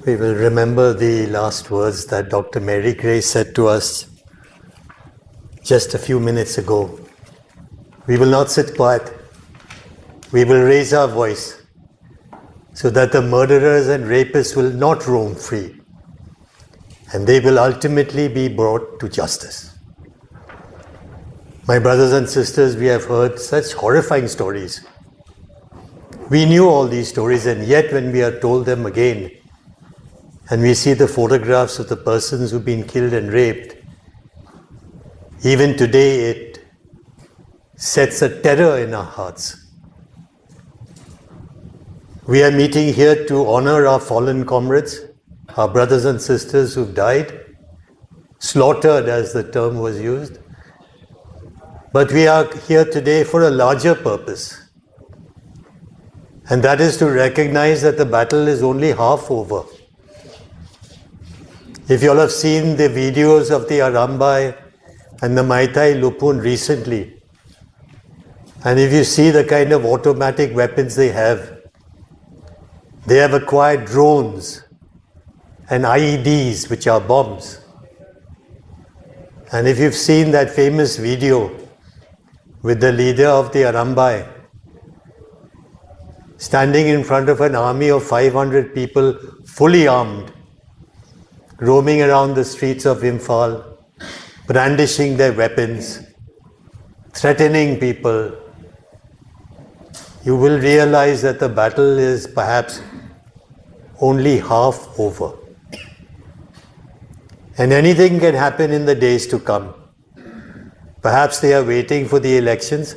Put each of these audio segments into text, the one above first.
We will remember the last words that Dr. Mary Gray said to us just a few minutes ago. We will not sit quiet. We will raise our voice so that the murderers and rapists will not roam free, and they will ultimately be brought to justice. My brothers and sisters, we have heard such horrifying stories. We knew all these stories, and yet when we are told them again, and we see the photographs of the persons who've been killed and raped, even today it sets a terror in our hearts. We are meeting here to honor our fallen comrades, our brothers and sisters who've died, slaughtered as the term was used. But we are here today for a larger purpose, and that is to recognize that the battle is only half over. If you all have seen the videos of the Arambai and the Meitei Lupun recently, and if you see the kind of automatic weapons they have acquired drones and IEDs, which are bombs. And if you've seen that famous video with the leader of the Arambai standing in front of an army of 500 people, fully armed, roaming around the streets of Imphal, brandishing their weapons, threatening people, you will realize that the battle is perhaps only half over. And anything can happen in the days to come. Perhaps they are waiting for the elections,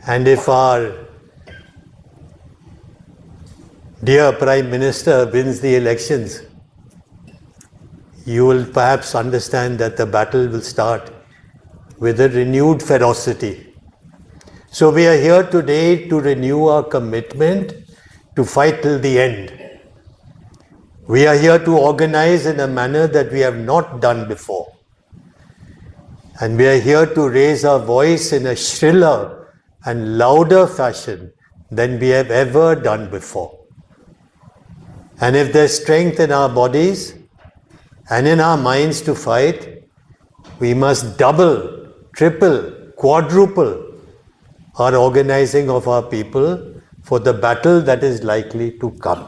and if our dear Prime Minister wins the elections, you will perhaps understand that the battle will start with a renewed ferocity. So we are here today to renew our commitment to fight till the end. We are here to organize in a manner that we have not done before. And we are here to raise our voice in a shriller and louder fashion than we have ever done before. And if there's strength in our bodies and in our minds to fight, we must double, triple, quadruple our organizing of our people for the battle that is likely to come.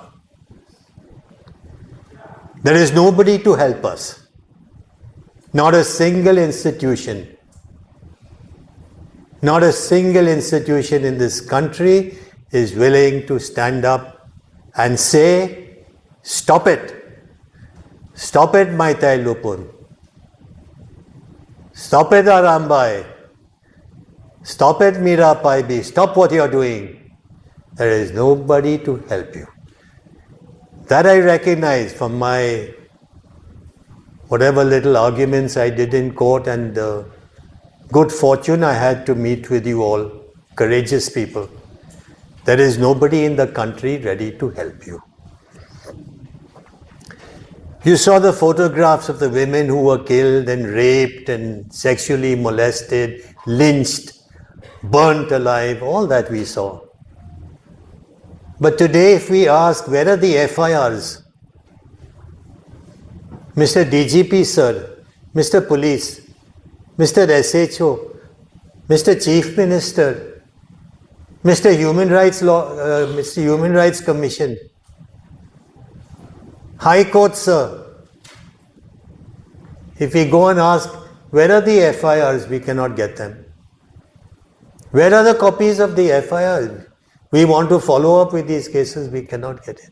There is nobody to help us. Not a single institution. Not a single institution in this country is willing to stand up and say, stop it. Stop it, Meitei Lupun. Stop it, Arambai. Stop it, Mira Paibi. Stop what you are doing. There is nobody to help you. That I recognize from my whatever little arguments I did in court, and the good fortune I had to meet with you all, courageous people. There is nobody in the country ready to help you. You saw the photographs of the women who were killed and raped and sexually molested, lynched, burnt alive, all that we saw. But today if we ask, where are the FIRs? Mr. DGP sir, Mr. Police, Mr. SHO, Mr. Chief Minister, Mr. Human Rights Commission, High Court sir. If we go and ask, where are the FIRs? We cannot get them. Where are the copies of the FIRs? We want to follow up with these cases, we cannot get it.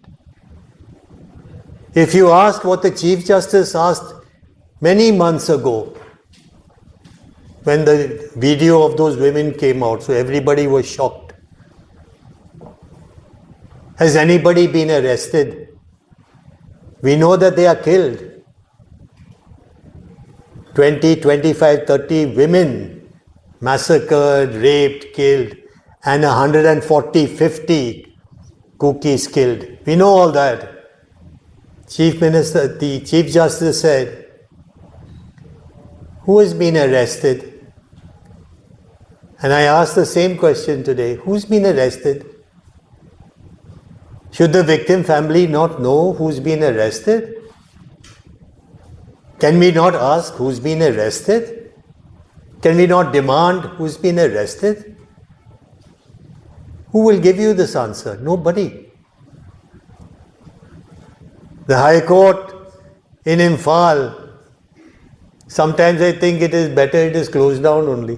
If you ask what the Chief Justice asked many months ago, when the video of those women came out, so everybody was shocked. Has anybody been arrested? We know that they are killed. 20, 25, 30 women massacred, raped, killed, and 140, 50 cookies killed. We know all that. The Chief Justice said, who has been arrested? And I asked the same question today. Who's been arrested? Should the victim family not know who's been arrested? Can we not ask who's been arrested? Can we not demand who's been arrested? Who will give you this answer? Nobody. The High Court in Imphal, sometimes I think it is better it is closed down only.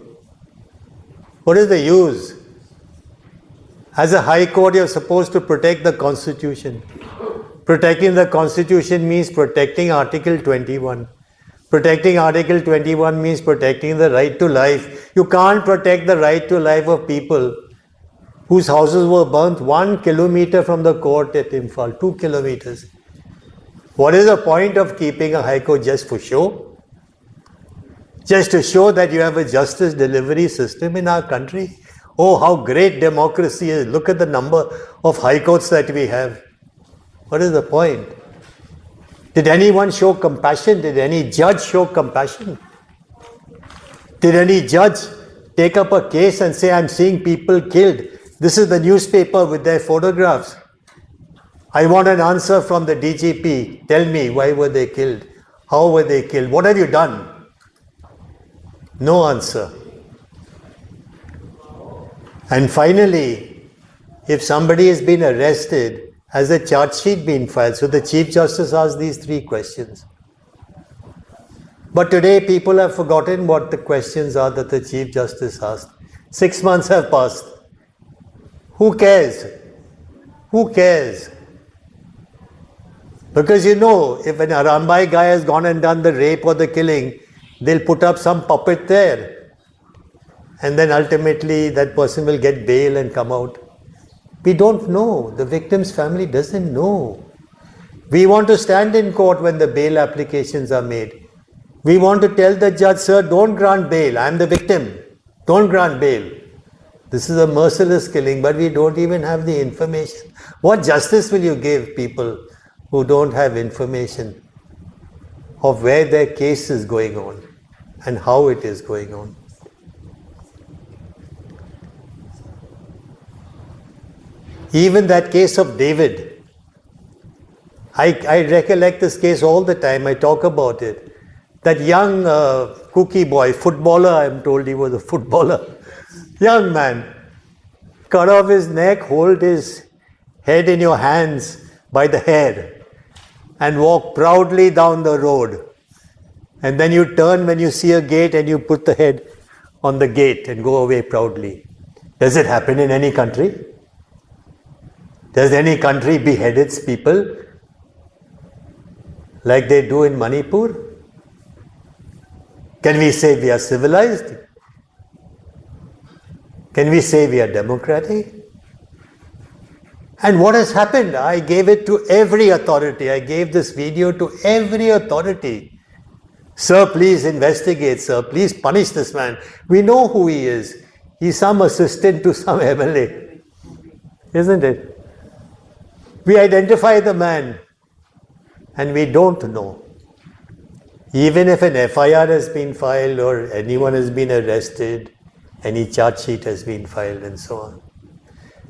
What is the use? As a High Court, you are supposed to protect the Constitution. Protecting the Constitution means protecting Article 21. Protecting Article 21 means protecting the right to life. You can't protect the right to life of people whose houses were burnt 1 kilometer from the court at Imphal, 2 kilometers. What is the point of keeping a High Court just for show? Just to show that you have a justice delivery system in our country? Oh, how great democracy is. Look at the number of High Courts that we have. What is the point? Did anyone show compassion? Did any judge show compassion? Did any judge take up a case and say, I'm seeing people killed? This is the newspaper with their photographs. I want an answer from the DGP. Tell me, why were they killed? How were they killed? What have you done? No answer. And finally, if somebody has been arrested, has a charge sheet been filed? So the Chief Justice asked these 3 questions. But today people have forgotten what the questions are that the Chief Justice asked. 6 months have passed. Who cares? Who cares? Because you know, if an Arambai guy has gone and done the rape or the killing, they'll put up some puppet there. And then ultimately that person will get bail and come out. We don't know. The victim's family doesn't know. We want to stand in court when the bail applications are made. We want to tell the judge, sir, don't grant bail. I'm the victim. Don't grant bail. This is a merciless killing, but we don't even have the information. What justice will you give people who don't have information of where their case is going on and how it is going on? Even that case of David, I recollect this case all the time. I talk about it. That young cookie boy, footballer, I'm told he was a footballer, young man, cut off his neck, hold his head in your hands by the hair and walk proudly down the road. And then you turn when you see a gate and you put the head on the gate and go away proudly. Does it happen in any country? Does any country behead its people like they do in Manipur? Can we say we are civilized? Can we say we are democratic? And what has happened? I gave it to every authority. I gave this video to every authority. Sir, please investigate, sir. Please punish this man. We know who he is. He's some assistant to some MLA. Isn't it? We identify the man and we don't know. Even if an FIR has been filed or anyone has been arrested, any charge sheet has been filed and so on.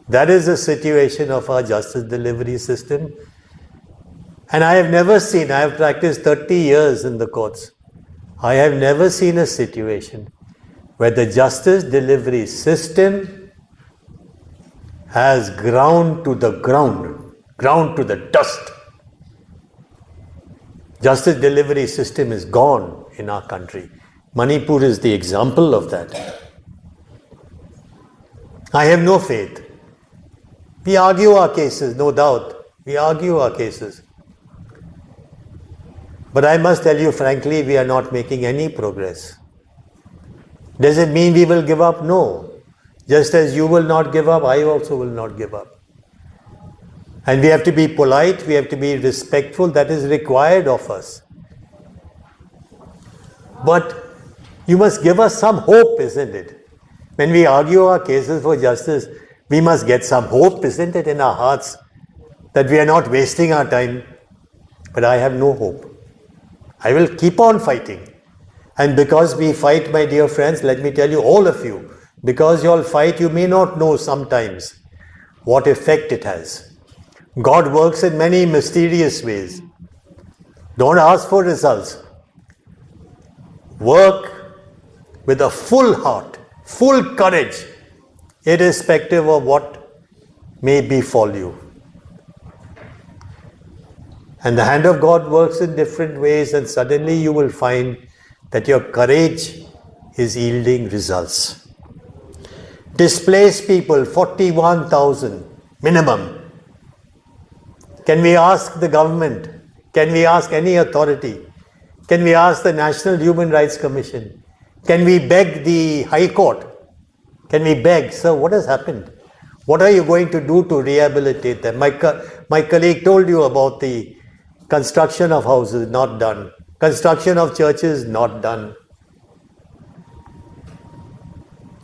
That is the situation of our justice delivery system. And I have never seen, I have practiced 30 years in the courts. I have never seen a situation where the justice delivery system has ground to the ground to the dust. Justice delivery system is gone in our country. Manipur is the example of that. I have no faith. We argue our cases, no doubt. We argue our cases. But I must tell you frankly, we are not making any progress. Does it mean we will give up? No. Just as you will not give up, I also will not give up. And we have to be polite, we have to be respectful, that is required of us. But you must give us some hope, isn't it? When we argue our cases for justice, we must get some hope, isn't it, in our hearts, that we are not wasting our time. But I have no hope. I will keep on fighting. And because we fight, my dear friends, let me tell you, all of you, because you all fight, you may not know sometimes what effect it has. God works in many mysterious ways. Don't ask for results. Work with a full heart, full courage, irrespective of what may befall you. And the hand of God works in different ways, and suddenly you will find that your courage is yielding results. Displaced people, 41,000 minimum. Can we ask the government? Can we ask any authority? Can we ask the National Human Rights Commission? Can we beg the High Court? Can we beg, sir, what has happened? What are you going to do to rehabilitate them? My colleague told you about the construction of houses, not done. Construction of churches, not done.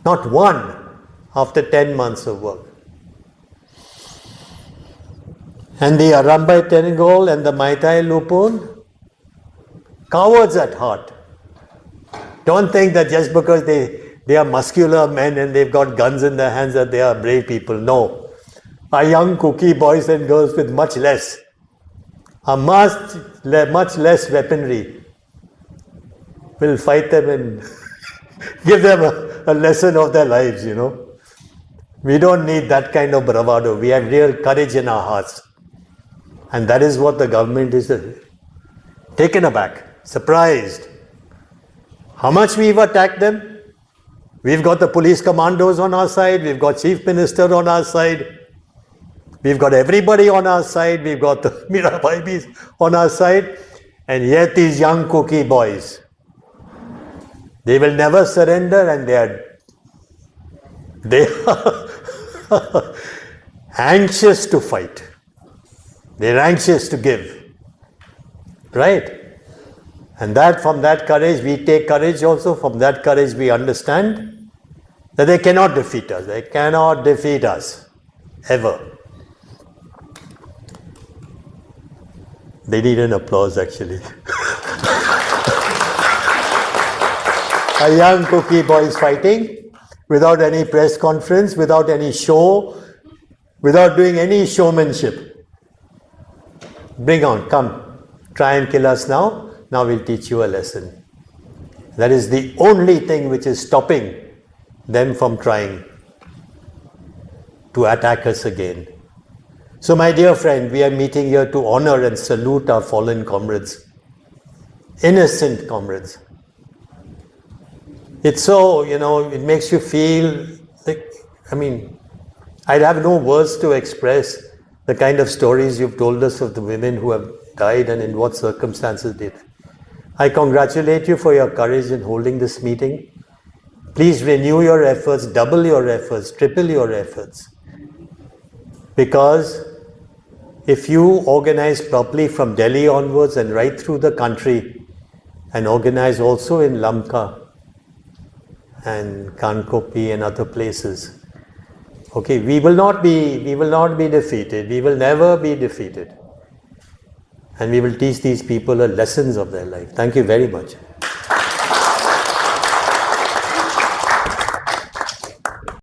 Not one after 10 months of work. And the Arambai tengol and the Meitei lupun, cowards at heart. Don't think that just because they are muscular men and they've got guns in their hands that they are brave people. No. Our young cookie boys and girls with much less less weaponry will fight them and give them a lesson of their lives, you know. We don't need that kind of bravado. We have real courage in our hearts. And that is what the government is taken aback, surprised. How much we've attacked them? We've got the police commandos on our side. We've got Chief Minister on our side. We've got everybody on our side. We've got the Arambai on our side. And yet these young cookie boys, they will never surrender, and they are anxious to fight. They're anxious to give. Right? And from that courage, we take courage also. From that courage, we understand that they cannot defeat us. They cannot defeat us. Ever. They need an applause, actually. A young cookie boy is fighting without any press conference, without any show, without doing any showmanship. Bring on, come. Try and kill us now. Now we'll teach you a lesson. That is the only thing which is stopping them from trying to attack us again. So my dear friend, we are meeting here to honor and salute our fallen comrades. Innocent comrades. It's so, it makes you feel like, I'd have no words to express the kind of stories you've told us of the women who have died and in what circumstances they died. I congratulate you for your courage in holding this meeting. Please renew your efforts, double your efforts, triple your efforts. Because if you organize properly from Delhi onwards and right through the country, and organize also in Lamka and Kankopi and other places, okay, we will not be defeated. We will never be defeated. And we will teach these people lessons of their life. Thank you very much.